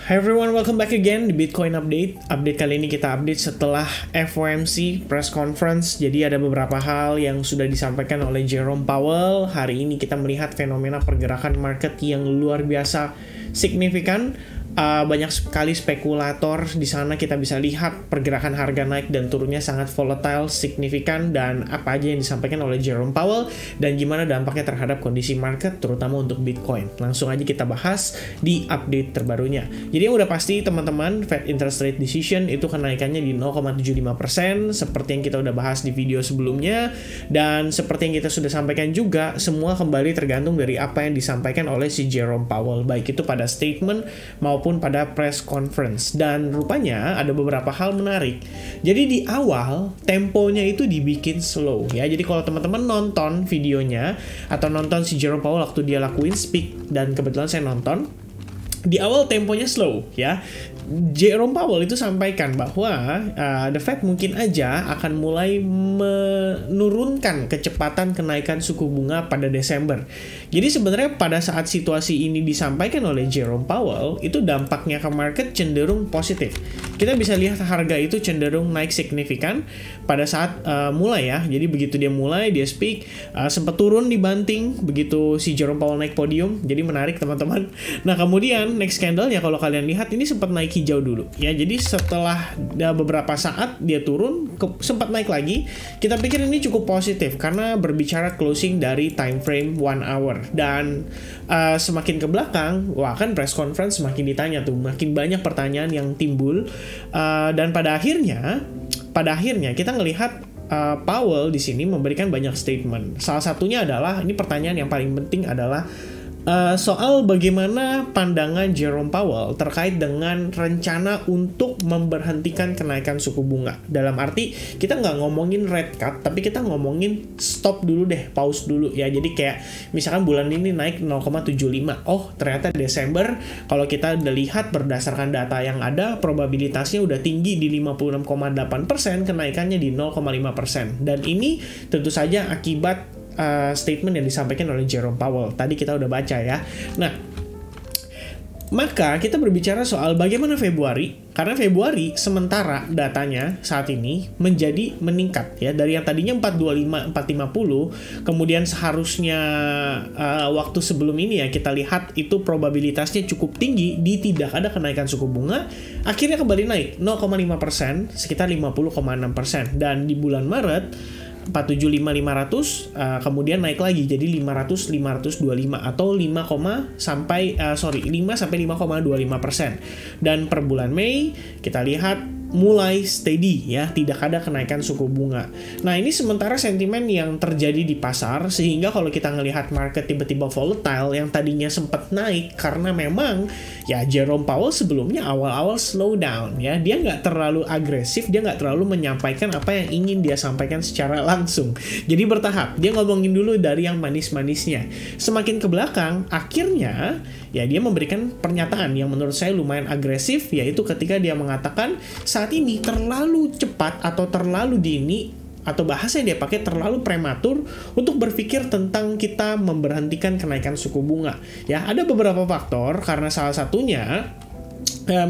Hi everyone, welcome back again di Bitcoin Update. Update kali ini kita update setelah FOMC press conference. Jadi ada beberapa hal yang sudah disampaikan oleh Jerome Powell. Hari ini kita melihat fenomena pergerakan market yang luar biasa signifikan. Banyak sekali spekulator di sana, kita bisa lihat pergerakan harga naik dan turunnya sangat volatile, signifikan, dan apa aja yang disampaikan oleh Jerome Powell dan gimana dampaknya terhadap kondisi market terutama untuk Bitcoin. Langsung aja kita bahas di update terbarunya. Jadi yang udah pasti teman-teman, Fed interest rate decision itu kenaikannya di 0,75% seperti yang kita udah bahas di video sebelumnya, dan seperti yang kita sudah sampaikan juga, semua kembali tergantung dari apa yang disampaikan oleh si Jerome Powell, baik itu pada statement maupun pada press conference. Dan rupanya ada beberapa hal menarik. Jadi di awal temponya itu dibikin slow ya. Jadi kalau teman-teman nonton videonya atau nonton si Jerome Powell waktu dia lakuin speak, dan kebetulan saya nonton, di awal temponya slow ya. Jerome Powell itu sampaikan bahwa the Fed mungkin aja akan mulai menurunkan kecepatan kenaikan suku bunga pada Desember. Jadi sebenarnya pada saat situasi ini disampaikan oleh Jerome Powell, itu dampaknya ke market cenderung positif. Kita bisa lihat harga itu cenderung naik signifikan pada saat mulai ya. Jadi begitu dia mulai, dia speak, sempat turun dibanting begitu si Jerome Powell naik podium. Jadi menarik teman-teman. Nah kemudian next candle-nya kalau kalian lihat ini sempat naik hijau dulu ya. Jadi setelah beberapa saat dia turun, sempat naik lagi. Kita pikir ini cukup positif karena berbicara closing dari time frame 1 hour. Dan semakin ke belakang, wah kan press conference semakin ditanya tuh, makin banyak pertanyaan yang timbul, dan pada akhirnya kita ngelihat Powell di sini memberikan banyak statement. Salah satunya adalah, ini pertanyaan yang paling penting adalah soal bagaimana pandangan Jerome Powell terkait dengan rencana untuk memberhentikan kenaikan suku bunga. Dalam arti, kita nggak ngomongin rate cut, tapi kita ngomongin stop dulu deh, pause dulu ya. Jadi kayak misalkan bulan ini naik 0,75. Oh, ternyata Desember kalau kita udah lihat berdasarkan data yang ada, probabilitasnya udah tinggi di 56,8%, kenaikannya di 0,5%. Dan ini tentu saja akibat statement yang disampaikan oleh Jerome Powell. Tadi kita udah baca ya. Nah, maka kita berbicara soal bagaimana Februari, karena Februari sementara datanya saat ini menjadi meningkat ya, dari yang tadinya 425, 450, kemudian seharusnya waktu sebelum ini ya kita lihat itu probabilitasnya cukup tinggi di tidak ada kenaikan suku bunga, akhirnya kembali naik 0,5%, sekitar 50,6%, dan di bulan Maret 475.500 kemudian naik lagi jadi 525 atau 5 sampai 5,25%. Dan per bulan Mei kita lihat mulai steady ya, tidak ada kenaikan suku bunga. Nah ini sementara sentimen yang terjadi di pasar, sehingga kalau kita ngelihat market tiba-tiba volatile yang tadinya sempat naik karena memang ya Jerome Powell sebelumnya awal-awal slow down ya, dia nggak terlalu agresif, dia nggak terlalu menyampaikan apa yang ingin dia sampaikan secara langsung. Jadi bertahap, dia ngomongin dulu dari yang manis-manisnya. Semakin ke belakang, akhirnya ya dia memberikan pernyataan yang menurut saya lumayan agresif, yaitu ketika dia mengatakan saat ini terlalu cepat atau terlalu dini, atau bahasa yang dia pakai terlalu prematur untuk berpikir tentang kita memberhentikan kenaikan suku bunga. Ya, ada beberapa faktor, karena salah satunya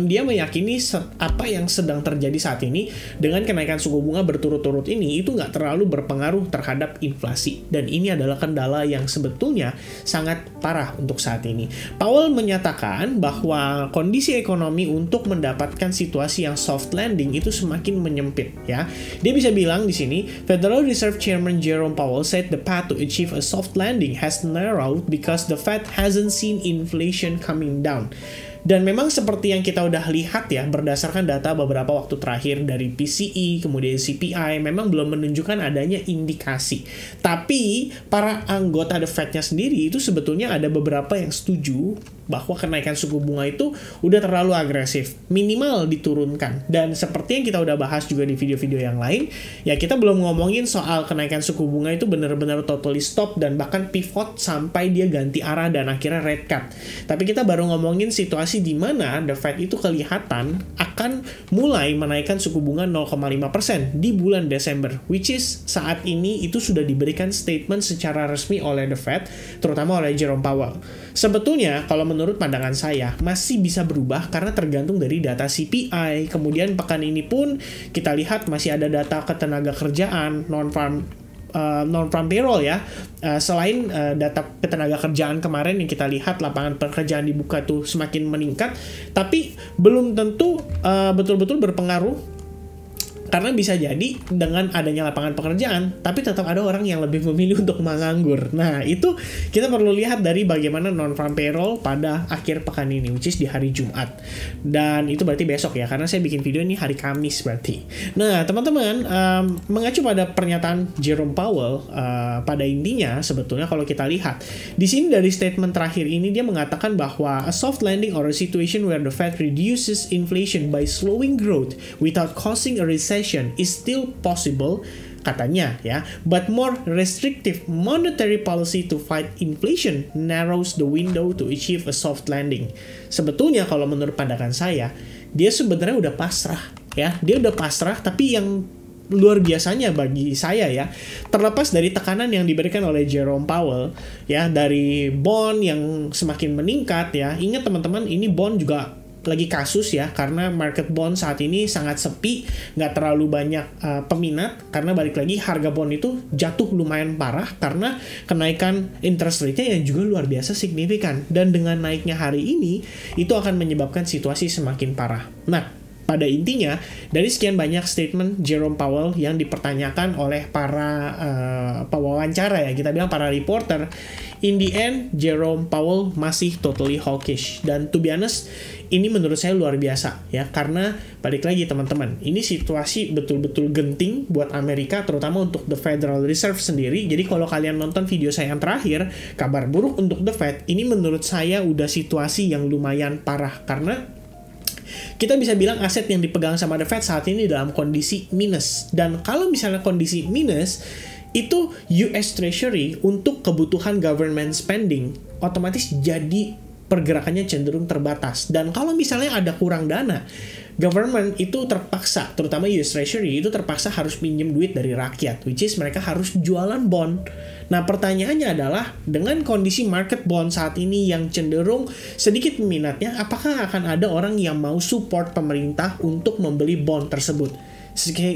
dia meyakini apa yang sedang terjadi saat ini dengan kenaikan suku bunga berturut-turut ini itu nggak terlalu berpengaruh terhadap inflasi, dan ini adalah kendala yang sebetulnya sangat parah untuk saat ini. Powell menyatakan bahwa kondisi ekonomi untuk mendapatkan situasi yang soft landing itu semakin menyempit ya. Dia bisa bilang di sini, Federal Reserve Chairman Jerome Powell said the path to achieve a soft landing has narrowed because the Fed hasn't seen inflation coming down. Dan memang seperti yang kita udah lihat ya, berdasarkan data beberapa waktu terakhir dari PCE, kemudian CPI, memang belum menunjukkan adanya indikasi. Tapi para anggota The Fed-nya sendiri itu sebetulnya ada beberapa yang setuju bahwa kenaikan suku bunga itu udah terlalu agresif, minimal diturunkan. Dan seperti yang kita udah bahas juga di video-video yang lain, ya kita belum ngomongin soal kenaikan suku bunga itu benar-benar totally stop dan bahkan pivot sampai dia ganti arah dan akhirnya rate cut. Tapi kita baru ngomongin situasi di mana The Fed itu kelihatan akan mulai menaikkan suku bunga 0,5% di bulan Desember, which is saat ini itu sudah diberikan statement secara resmi oleh The Fed, terutama oleh Jerome Powell. Sebetulnya kalau menurut pandangan saya masih bisa berubah karena tergantung dari data CPI. Kemudian pekan ini pun kita lihat masih ada data ketenaga kerjaan non-farm payroll ya. Selain data ketenaga kerjaan kemarin yang kita lihat lapangan pekerjaan dibuka tuh semakin meningkat, tapi belum tentu betul-betul berpengaruh. Karena bisa jadi dengan adanya lapangan pekerjaan, tapi tetap ada orang yang lebih memilih untuk menganggur. Nah, itu kita perlu lihat dari bagaimana non-farm payroll pada akhir pekan ini, which is di hari Jumat. Dan itu berarti besok ya, karena saya bikin video ini hari Kamis berarti. Nah, teman-teman, mengacu pada pernyataan Jerome Powell, pada intinya sebetulnya kalau kita lihat, di sini dari statement terakhir ini dia mengatakan bahwa a soft landing or a situation where the Fed reduces inflation by slowing growth without causing a recession is still possible, katanya ya, but more restrictive monetary policy to fight inflation narrows the window to achieve a soft landing. Sebetulnya kalau menurut pandangan saya, dia sebenarnya udah pasrah ya, dia udah pasrah, tapi yang luar biasanya bagi saya ya, terlepas dari tekanan yang diberikan oleh Jerome Powell ya, dari bond yang semakin meningkat ya. Ingat teman-teman, ini bond juga lagi kasus ya, karena market bond saat ini sangat sepi, nggak terlalu banyak peminat, karena balik lagi harga bond itu jatuh lumayan parah karena kenaikan interest rate-nya yang juga luar biasa signifikan, dan dengan naiknya hari ini itu akan menyebabkan situasi semakin parah. Nah, pada intinya, dari sekian banyak statement Jerome Powell yang dipertanyakan oleh para pewawancara ya, kita bilang para reporter, in the end, Jerome Powell masih totally hawkish. Dan to be honest, ini menurut saya luar biasa ya, karena balik lagi teman-teman, ini situasi betul-betul genting buat Amerika, terutama untuk the Federal Reserve sendiri. Jadi kalau kalian nonton video saya yang terakhir, kabar buruk untuk the Fed, ini menurut saya udah situasi yang lumayan parah, karena kita bisa bilang aset yang dipegang sama the Fed saat ini dalam kondisi minus. Dan kalau misalnya kondisi minus, itu US Treasury untuk kebutuhan government spending otomatis jadi pergerakannya cenderung terbatas. Dan kalau misalnya ada kurang dana, government itu terpaksa, terutama US Treasury itu terpaksa harus pinjam duit dari rakyat, which is mereka harus jualan bond. Nah, pertanyaannya adalah, dengan kondisi market bond saat ini yang cenderung sedikit minatnya, apakah akan ada orang yang mau support pemerintah untuk membeli bond tersebut?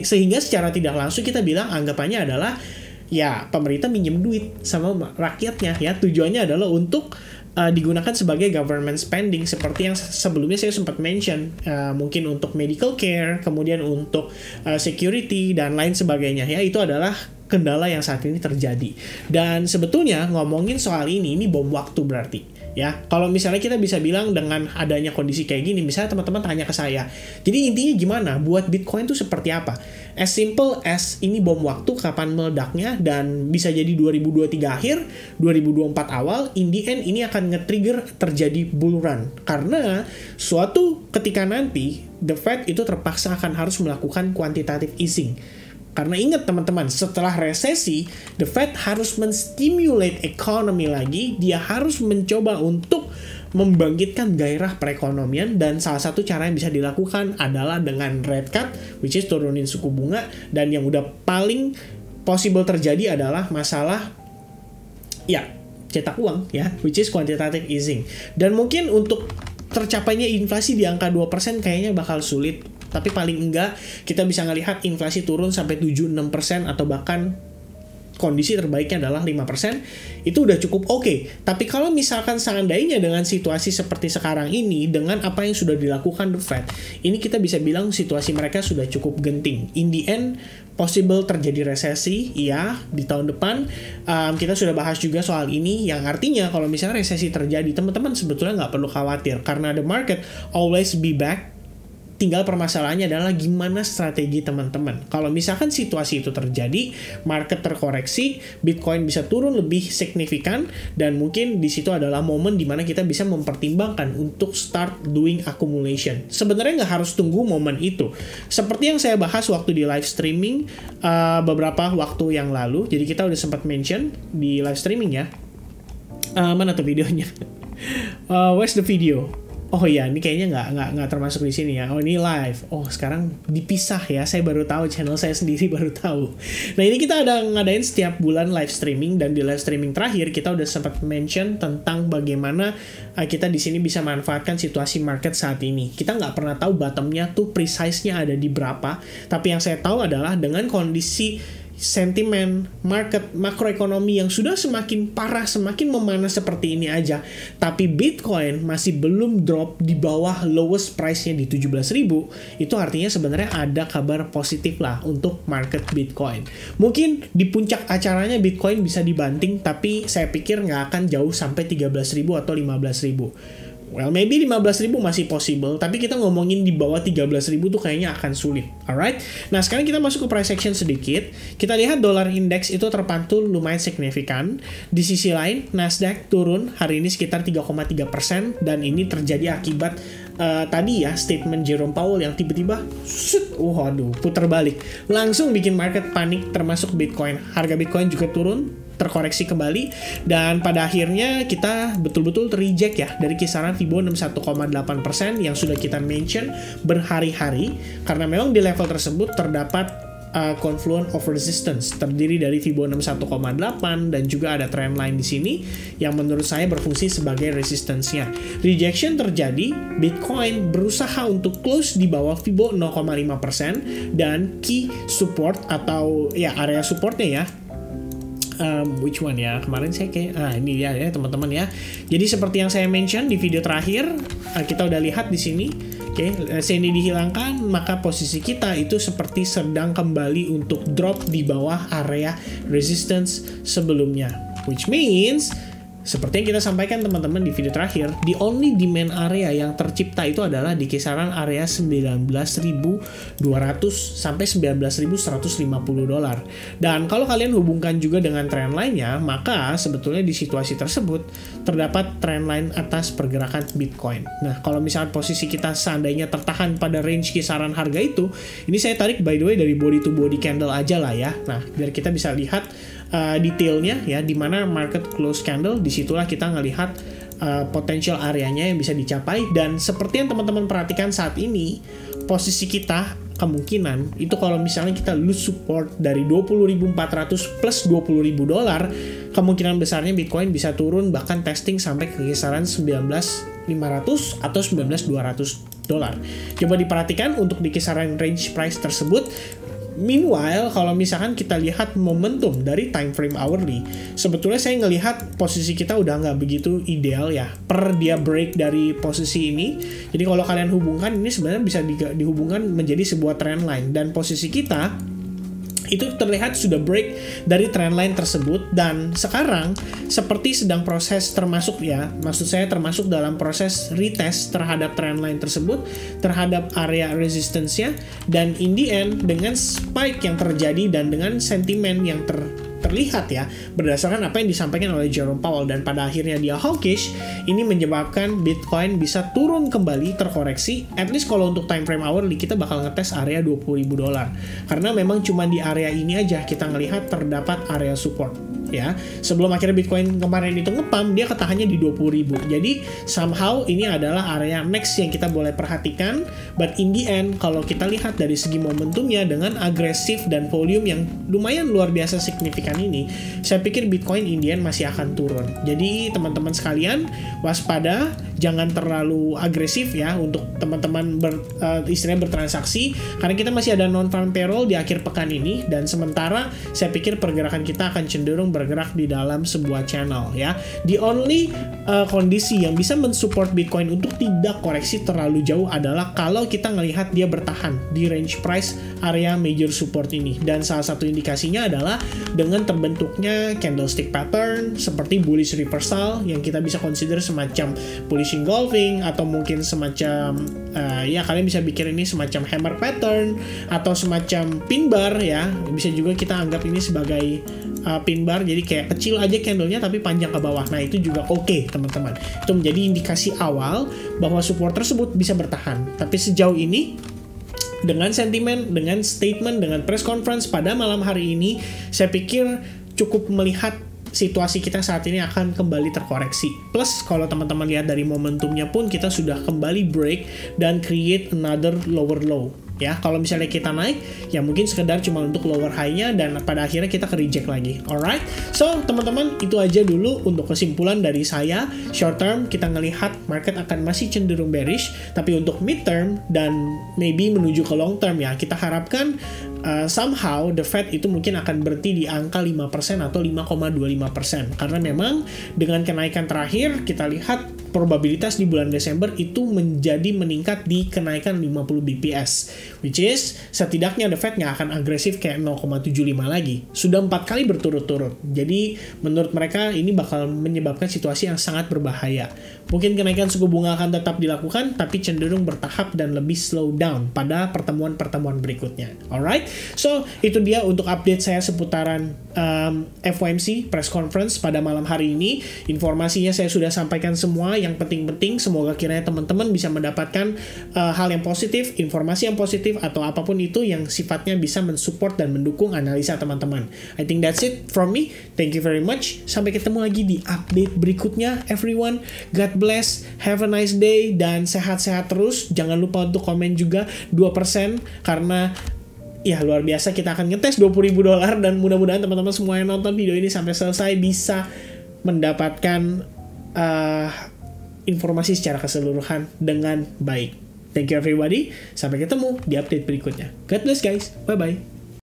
Sehingga secara tidak langsung kita bilang anggapannya adalah, ya pemerintah minjem duit sama rakyatnya ya, tujuannya adalah untuk digunakan sebagai government spending, seperti yang sebelumnya saya sempat mention, mungkin untuk medical care, kemudian untuk security dan lain sebagainya ya. Itu adalah kendala yang saat ini terjadi. Dan sebetulnya ngomongin soal ini bom waktu berarti ya. Kalau misalnya kita bisa bilang dengan adanya kondisi kayak gini, misalnya teman-teman tanya ke saya, jadi intinya gimana buat Bitcoin itu seperti apa? As simple as ini bom waktu, kapan meledaknya, dan bisa jadi 2023 akhir, 2024 awal, in the end ini akan nge-trigger terjadi bull run. Karena suatu ketika nanti, the Fed itu terpaksa akan harus melakukan quantitative easing. Karena ingat teman-teman, setelah resesi, the Fed harus menstimulate ekonomi lagi, dia harus mencoba untuk membangkitkan gairah perekonomian, dan salah satu cara yang bisa dilakukan adalah dengan rate cut, which is turunin suku bunga, dan yang udah paling possible terjadi adalah masalah, ya, cetak uang, ya, which is quantitative easing. Dan mungkin untuk tercapainya inflasi di angka 2% kayaknya bakal sulit. Tapi paling enggak kita bisa ngelihat inflasi turun sampai 7-6%, atau bahkan kondisi terbaiknya adalah 5%, itu udah cukup oke. Tapi kalau misalkan seandainya dengan situasi seperti sekarang ini, dengan apa yang sudah dilakukan the Fed, ini kita bisa bilang situasi mereka sudah cukup genting. In the end, possible terjadi resesi, ya, di tahun depan. Kita sudah bahas juga soal ini, yang artinya kalau misalnya resesi terjadi, teman-teman sebetulnya nggak perlu khawatir, karena the market always be back. Tinggal permasalahannya adalah gimana strategi teman-teman. Kalau misalkan situasi itu terjadi, market terkoreksi, Bitcoin bisa turun lebih signifikan, dan mungkin di situ adalah momen dimana kita bisa mempertimbangkan untuk start doing accumulation. Sebenarnya nggak harus tunggu momen itu. Seperti yang saya bahas waktu di live streaming beberapa waktu yang lalu, jadi kita udah sempat mention di live streaming ya. Mana tuh videonya? Where's the video? Oh iya, ini kayaknya nggak termasuk di sini ya. Oh ini live. Oh sekarang dipisah ya. Saya baru tahu, channel saya sendiri baru tahu. Nah ini kita ada ngadain setiap bulan live streaming, dan di live streaming terakhir kita udah sempat mention tentang bagaimana kita di sini bisa manfaatkan situasi market saat ini. Kita nggak pernah tahu bottomnya tuh precise-nya ada di berapa. Tapi yang saya tahu adalah dengan kondisi sentimen market makroekonomi yang sudah semakin parah, semakin memanas seperti ini aja, tapi Bitcoin masih belum drop di bawah lowest price-nya di 17.000, itu artinya sebenarnya ada kabar positif lah untuk market Bitcoin. Mungkin di puncak acaranya Bitcoin bisa dibanting, tapi saya pikir nggak akan jauh sampai 13.000 atau 15.000. Well, maybe 15.000 masih possible, tapi kita ngomongin di bawah 13.000 tuh kayaknya akan sulit. Alright? Nah, sekarang kita masuk ke price action sedikit. Kita lihat dolar index itu terpantul lumayan signifikan. Di sisi lain, Nasdaq turun hari ini sekitar 3,3%, dan ini terjadi akibat tadi ya, statement Jerome Powell yang tiba-tiba putar balik. Langsung bikin market panik, termasuk Bitcoin. Harga Bitcoin juga turun, terkoreksi kembali, dan pada akhirnya kita betul-betul reject ya dari kisaran Fibonacci 61,8% yang sudah kita mention berhari-hari, karena memang di level tersebut terdapat confluence of resistance terdiri dari Fibonacci 1,8 dan juga ada trendline di sini yang menurut saya berfungsi sebagai resistance-nya. Rejection terjadi, Bitcoin berusaha untuk close di bawah Fibonacci 0,5% dan key support atau ya area supportnya ya. Which one ya? Kemarin saya kayak ini ya teman-teman ya. Jadi seperti yang saya mention di video terakhir, kita udah lihat di sini. Oke, ini dihilangkan, maka posisi kita itu seperti sedang kembali untuk drop di bawah area resistance sebelumnya. Which means seperti yang kita sampaikan teman-teman di video terakhir, the only demand area yang tercipta itu adalah di kisaran area 19.200 sampai 19.150 dolar. Dan kalau kalian hubungkan juga dengan trendline-nya, maka sebetulnya di situasi tersebut terdapat trendline atas pergerakan Bitcoin. Nah, kalau misalnya posisi kita seandainya tertahan pada range kisaran harga itu, ini saya tarik by the way dari body to body candle aja lah ya. Nah, biar kita bisa lihat detailnya ya, di mana market close candle, disitulah kita ngelihat potensial areanya yang bisa dicapai. Dan seperti yang teman-teman perhatikan saat ini, posisi kita kemungkinan itu kalau misalnya kita lose support dari 20.400 plus 20.000 dolar, kemungkinan besarnya Bitcoin bisa turun bahkan testing sampai ke kisaran 19.500 atau 19.200 dolar. Coba diperhatikan untuk di kisaran range price tersebut. Meanwhile, kalau misalkan kita lihat momentum dari time frame hourly, sebetulnya saya ngelihat posisi kita udah nggak begitu ideal ya, per dia break dari posisi ini. Jadi kalau kalian hubungkan, ini sebenarnya bisa dihubungkan menjadi sebuah trend line, dan posisi kita itu terlihat sudah break dari trendline tersebut, dan sekarang seperti sedang proses termasuk ya, maksud saya termasuk dalam proses retest terhadap trendline tersebut, terhadap area resistance-nya, dan in the end dengan spike yang terjadi dan dengan sentimen yang terlihat ya, berdasarkan apa yang disampaikan oleh Jerome Powell, dan pada akhirnya dia hawkish, ini menyebabkan Bitcoin bisa turun kembali, terkoreksi. At least kalau untuk time frame hourly kita bakal ngetes area 20.000 dolar, karena memang cuma di area ini aja kita ngelihat terdapat area support ya. Sebelum akhirnya Bitcoin kemarin itu ngepump, dia ketahannya di 20.000. Jadi somehow ini adalah area next yang kita boleh perhatikan. But in the end, kalau kita lihat dari segi momentumnya dengan agresif dan volume yang lumayan luar biasa signifikan ini, saya pikir Bitcoin in the end masih akan turun. Jadi teman-teman sekalian, waspada, jangan terlalu agresif ya untuk teman-teman istilahnya bertransaksi, karena kita masih ada non-farm payroll di akhir pekan ini, dan sementara saya pikir pergerakan kita akan cenderung bergerak di dalam sebuah channel ya. The only kondisi yang bisa mensupport Bitcoin untuk tidak koreksi terlalu jauh adalah kalau kita ngelihat dia bertahan di range price area major support ini, dan salah satu indikasinya adalah dengan terbentuknya candlestick pattern seperti bullish reversal yang kita bisa consider semacam bullish engulfing, atau mungkin semacam ya kalian bisa pikir ini semacam hammer pattern atau semacam pin bar ya, bisa juga kita anggap ini sebagai pin bar, jadi kayak kecil aja candlenya tapi panjang ke bawah. Nah itu juga oke, teman-teman, itu menjadi indikasi awal bahwa support tersebut bisa bertahan. Tapi sejauh ini dengan sentimen, dengan statement, dengan press conference pada malam hari ini, saya pikir cukup melihat situasi kita saat ini akan kembali terkoreksi. Plus kalau teman-teman lihat dari momentumnya pun kita sudah kembali break dan create another lower low. Ya, kalau misalnya kita naik, ya mungkin sekedar cuma untuk lower high-nya dan pada akhirnya kita ke reject lagi. Alright, so teman-teman itu aja dulu untuk kesimpulan dari saya. Short term kita ngelihat market akan masih cenderung bearish, tapi untuk mid term dan maybe menuju ke long term ya kita harapkan somehow the Fed itu mungkin akan berhenti di angka 5% atau 5,25%. Karena memang dengan kenaikan terakhir kita lihat probabilitas di bulan Desember itu menjadi meningkat di kenaikan 50 BPS. Which is, setidaknya the Fed nggak akan agresif kayak 0,75 lagi. Sudah 4 kali berturut-turut. Jadi, menurut mereka ini bakal menyebabkan situasi yang sangat berbahaya. Mungkin kenaikan suku bunga akan tetap dilakukan, tapi cenderung bertahap dan lebih slow down pada pertemuan-pertemuan berikutnya. Alright? So, itu dia untuk update saya seputaran FOMC press conference pada malam hari ini. Informasinya saya sudah sampaikan semua. Yang penting-penting, semoga kiranya teman-teman bisa mendapatkan hal yang positif, informasi yang positif, atau apapun itu yang sifatnya bisa mensupport dan mendukung analisa teman-teman. I think that's it from me. Thank you very much. Sampai ketemu lagi di update berikutnya, everyone. God bless, have a nice day, dan sehat-sehat terus. Jangan lupa untuk komen juga 2%, karena ya luar biasa kita akan ngetes $20.000 dan mudah-mudahan teman-teman semua yang nonton video ini sampai selesai bisa mendapatkan informasi secara keseluruhan dengan baik. Thank you everybody. Sampai ketemu di update berikutnya. God bless guys. Bye-bye.